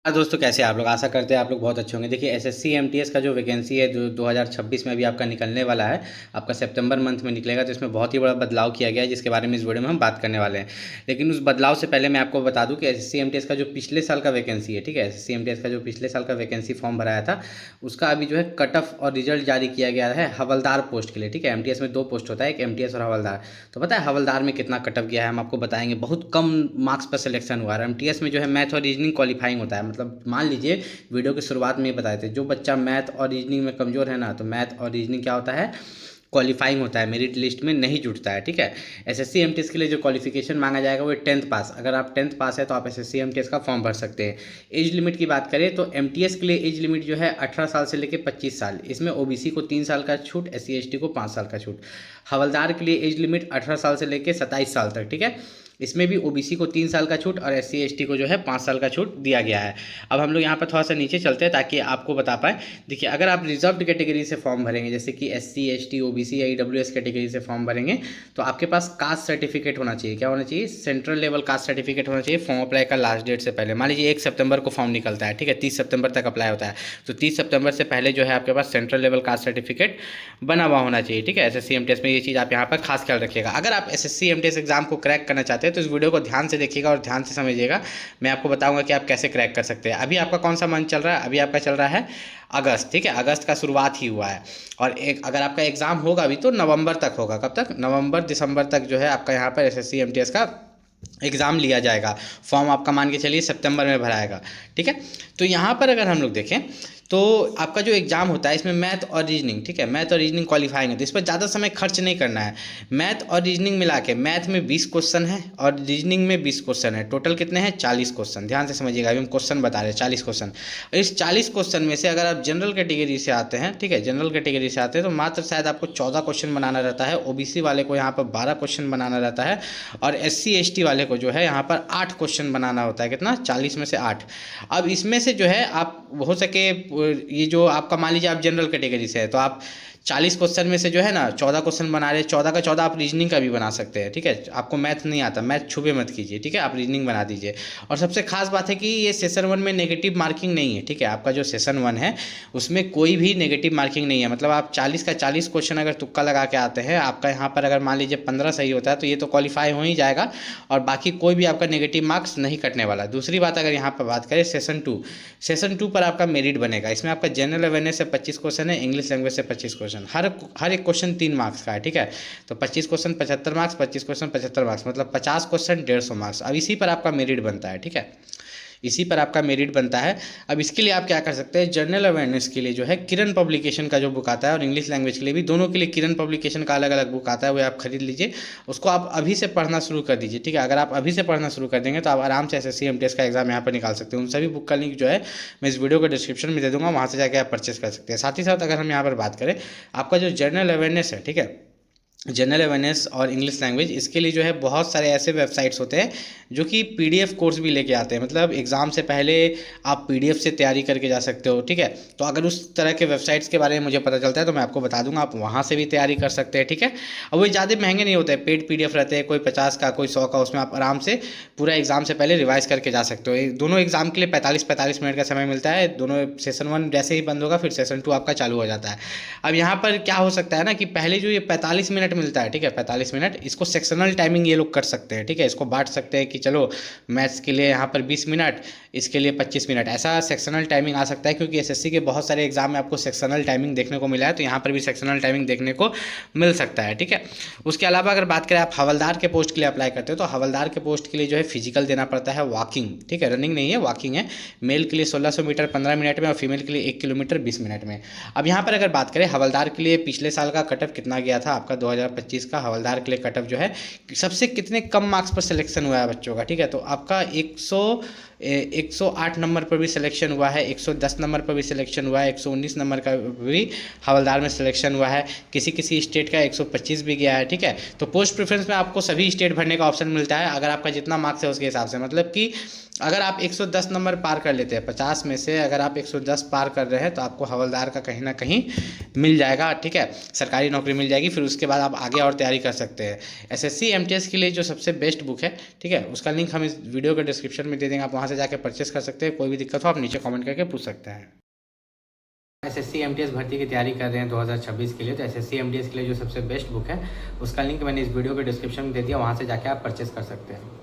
हाँ दोस्तों, कैसे हैं आप लोग। आशा करते हैं आप लोग बहुत अच्छे होंगे। देखिए एसएससी एमटीएस का जो वैकेंसी है जो 2026 में अभी आपका निकलने वाला है, आपका सितंबर मंथ में निकलेगा। तो इसमें बहुत ही बड़ा बदलाव किया गया है जिसके बारे में इस वीडियो में हम बात करने वाले हैं। लेकिन उस बदलाव से पहले मैं आपको बता दूं कि एसएससी एमटीएस का जो पिछले साल का वैकेंसी है, ठीक है, एसएससी एमटीएस का जो पिछले साल का वैकेंसी फॉर्म भराया था उसका अभी जो है कट ऑफ और रिजल्ट जारी किया गया है हवलदार पोस्ट के लिए। ठीक है, एमटीएस में दो पोस्ट होता है, एक एमटीएस और हवलदार। तो पता है हवलदार में कितना कट ऑफ गया है, हम आपको बताएंगे। बहुत कम मार्क्स पर सिलेक्शन हुआ है। एमटीएस में जो है मैथ और रीजनिंग क्वालिफाइंग होता है। मतलब मान लीजिए वीडियो की शुरुआत में ही बताए थे, जो बच्चा मैथ और रीजनिंग में कमज़ोर है ना, तो मैथ और रीजनिंग क्या होता है, क्वालिफाइंग होता है, मेरिट लिस्ट में नहीं जुटता है। ठीक है, एसएससी एमटीएस के लिए जो क्वालिफिकेशन मांगा जाएगा वो 10th पास। अगर आप 10th पास है तो आप एसएससी एमटीएस का फॉर्म भर सकते हैं। एज लिमिट की बात करें तो एमटीएस के लिए एज लिमिट जो है 18 साल से लेकर 25 साल। इसमें ओबीसी को 3 साल का छूट, एससी एसटी को 5 साल का छूट। हवलदार के लिए एज लिमिट 18 साल से लेकर 27 साल तक। ठीक है, इसमें भी ओबीसी को 3 साल का छूट और एससी एसटी को जो है 5 साल का छूट दिया गया है। अब हम लोग यहाँ पर थोड़ा सा नीचे चलते हैं ताकि आपको बता पाए। देखिए अगर आप रिजर्व्ड कैटेगरी से फॉर्म भरेंगे, जैसे कि एससी एसटी ओबीसी या ईडब्ल्यूएस कैटेगरी से फॉर्म भरेंगे, तो आपके पास कास्ट सर्टिफिकेट होना चाहिए। क्या होना चाहिए? सेंट्रल लेवल कास्ट सर्टिफिकेट होना चाहिए फॉर्म अप्लाई का लास्ट डेट से पहले। मान लीजिए 1 सितंबर को फॉर्म निकलता है, ठीक है, 30 सितंबर तक अप्लाई होता है, तो 30 सितंबर से पहले जो है आपके पास सेंट्रल लेवल कास्ट सर्टिफिकेट बना हुआ होना चाहिए। ठीक है, एसएससी एमटीएस में ये चीज़ आप यहाँ पर खास ख्याल रखिएगा। अगर आप एसएससी एमटीएस एग्जाम को क्रैक करना चाहते हैं तो इस वीडियो को ध्यान से देखिएगा और ध्यान से समझिएगा। मैं आपको बताऊंगा कि आप कैसे क्रैक कर सकते हैं। अभी आपका कौन सा मंथ चल रहा है? अभी आपका चल रहा है अगस्त। ठीक है, अगस्त का शुरुआत ही हुआ है और एक अगर आपका एग्जाम होगा भी तो नवंबर तक होगा। कब तक? नवंबर दिसंबर तक जो है आपका यहाँ पर एसएससी एमटीएस का एग्ज़ाम लिया जाएगा। फॉर्म आपका मान के चलिए सितंबर में भराएगा। ठीक है, तो यहाँ पर अगर हम लोग देखें तो आपका जो एग्ज़ाम होता है इसमें मैथ और रीजनिंग, ठीक है, मैथ और रीजनिंग क्वालिफाइंग है, तो इस पर ज़्यादा समय खर्च नहीं करना है। मैथ और रीजनिंग मिला के मैथ में 20 क्वेश्चन है और रीजनिंग में 20 क्वेश्चन है। टोटल कितने हैं? 40 क्वेश्चन। ध्यान से समझिएगा, अभी हम क्वेश्चन बता रहे हैं 40 क्वेश्चन। इस 40 क्वेश्चन में से अगर आप जनरल कैटेगरी से आते हैं, ठीक है, जनरल कैटेगरी से आते हैं तो मात्र शायद आपको 14 क्वेश्चन बनाना रहता है। ओबीसी वाले को यहाँ पर 12 क्वेश्चन बनाना रहता है और एससी एसटी वाले को जो है यहाँ पर 8 क्वेश्चन बनाना होता है। कितना? 40 में से 8। अब इसमें से जो है आप हो सके ये जो आपका मान लीजिए आप जनरल कैटेगरी से है तो आप 40 क्वेश्चन में से जो है ना 14 क्वेश्चन बना रहे हैं। 14 का 14 आप रीजनिंग का भी बना सकते हैं। ठीक है, आपको मैथ नहीं आता, मैथ छुपे मत कीजिए। ठीक है, आप रीजनिंग बना दीजिए। और सबसे खास बात है कि ये सेशन 1 में नेगेटिव मार्किंग नहीं है। ठीक है, आपका जो सेशन 1 है उसमें कोई भी नेगेटिव मार्किंग नहीं है। मतलब आप 40 का 40 क्वेश्चन अगर तुक्का लगा के आते हैं, आपका यहाँ पर अगर मान लीजिए 15 सही होता है तो ये तो क्वालिफाई हो ही जाएगा और बाकी कोई भी आपका नेगेटिव मार्क्स नहीं कटने वाला। दूसरी बात अगर यहाँ पर बात करें सेशन 2 पर आपका मेरिट बनेगा। इसमें आपका जनरल अवेयरनेस से 25 क्वेश्चन है, इंग्लिश लैंग्वेज से 25 क्वेश्चन। हर एक क्वेश्चन 3 मार्क्स का है। ठीक है, तो 25 क्वेश्चन 75 मार्क्स, 25 क्वेश्चन 75 मार्क्स, मतलब 50 क्वेश्चन 150 मार्क्स। अब इसी पर आपका मेरिट बनता है। ठीक है, इसी पर आपका मेरिट बनता है। अब इसके लिए आप क्या कर सकते हैं, जनरल अवेयरनेस के लिए जो है किरण पब्लिकेशन का जो बुक आता है और इंग्लिश लैंग्वेज के लिए भी, दोनों के लिए किरण पब्लिकेशन का अलग अलग बुक आता है, वो आप खरीद लीजिए। उसको आप अभी से पढ़ना शुरू कर दीजिए। ठीक है, अगर आप अभी से पढ़ना शुरू कर देंगे तो आप आराम से एसएससी एमटीएस का एग्जाम यहाँ पर निकाल सकते हैं। उन सभी बुक का लिंक जो है मैं इस वीडियो को डिस्क्रिप्शन में दे दूँगा, वहाँ से जाकर आप परचेस कर सकते हैं। साथ ही साथ अगर हम यहाँ पर बात करें आपका जो जनरल अवेयरनेस है, ठीक है, जनरल अवेयरनेस और इंग्लिश लैंग्वेज, इसके लिए जो है बहुत सारे ऐसे वेबसाइट्स होते हैं जो कि पीडीएफ कोर्स भी लेके आते हैं। मतलब एग्ज़ाम से पहले आप पीडीएफ से तैयारी करके जा सकते हो। ठीक है, तो अगर उस तरह के वेबसाइट्स के बारे में मुझे पता चलता है तो मैं आपको बता दूंगा, आप वहाँ से भी तैयारी कर सकते हैं। ठीक है, और वो ज़्यादा महंगे नहीं होते हैं, पेड पीडीएफ रहते हैं, कोई 50 का कोई 100 का, उसमें आप आराम से पूरा एग्जाम से पहले रिवाइज करके जा सकते हो। दोनों एग्जाम के लिए 45-45 मिनट का समय मिलता है। दोनों सेशन 1 जैसे ही बंद होगा फिर सेशन 2 आपका चालू हो जाता है। अब यहाँ पर क्या हो सकता है ना कि पहले जो ये 45 मिनट मिलता है, ठीक है, 45 मिनट, इसको सेक्शनल टाइमिंग ये लोग कर सकते हैं। ठीक है, इसको बांट सकते हैं कि चलो मैथ्स के लिए यहाँ पर 20 मिनट, इसके लिए 25 मिनट, ऐसा सेक्शनल टाइमिंग आ सकता है। क्योंकि एसएससी के बहुत सारे एग्जाम में आपको सेक्शनल टाइमिंग देखने को मिला है, तो यहाँ पर भी सेक्शनल टाइमिंग देखने को मिल सकता है। ठीक है, उसके अलावा अगर बात करें आप हवलदार के पोस्ट के लिए अप्लाई करते हो तो हवलदार के पोस्ट के लिए जो है फिजिकल देना पड़ता है, वॉकिंग। ठीक है, रनिंग नहीं है, वॉकिंग है। मेल के लिए 1600 मीटर 15 मिनट में और फीमेल के लिए 1 किलोमीटर 20 मिनट में। अब यहाँ पर अगर बात करें हवलदार के लिए पिछले साल का कटअप कितना गया था आपका, 2025 का हवलदार के लिए कटअप जो है सबसे कितने कम मार्क्स पर सिलेक्शन हुआ है बच्चों का। ठीक है, तो आपका 108 नंबर पर भी सिलेक्शन हुआ है, 110 नंबर पर भी सिलेक्शन हुआ है, 119 नंबर का भी हवलदार में सिलेक्शन हुआ है। किसी किसी स्टेट का 125 भी गया है। ठीक है, तो पोस्ट प्रेफरेंस में आपको सभी स्टेट भरने का ऑप्शन मिलता है अगर आपका जितना मार्क्स है उसके हिसाब से। मतलब कि अगर आप 110 नंबर पार कर लेते हैं 50 में से, अगर आप 110 पार कर रहे हैं तो आपको हवलदार का कहीं ना कहीं मिल जाएगा। ठीक है, सरकारी नौकरी मिल जाएगी। फिर उसके बाद आप आगे और तैयारी कर सकते हैं। एसएससी एमटीएस के लिए जो सबसे बेस्ट बुक है, ठीक है, उसका लिंक हम इस वीडियो के डिस्क्रिप्शन में दे देंगे, आप वहाँ वहाँ से जाके परचेस कर सकते हैं। कोई भी दिक्कत हो आप नीचे कमेंट करके पूछ सकते हैं। एसएससी एमटीएस भर्ती की तैयारी कर रहे हैं 2026 के लिए, तो एसएससी एमटीएस के लिए जो सबसे बेस्ट बुक है उसका लिंक मैंने इस वीडियो के डिस्क्रिप्शन में दे दिया, वहाँ से जाके आप परचेस कर सकते हैं।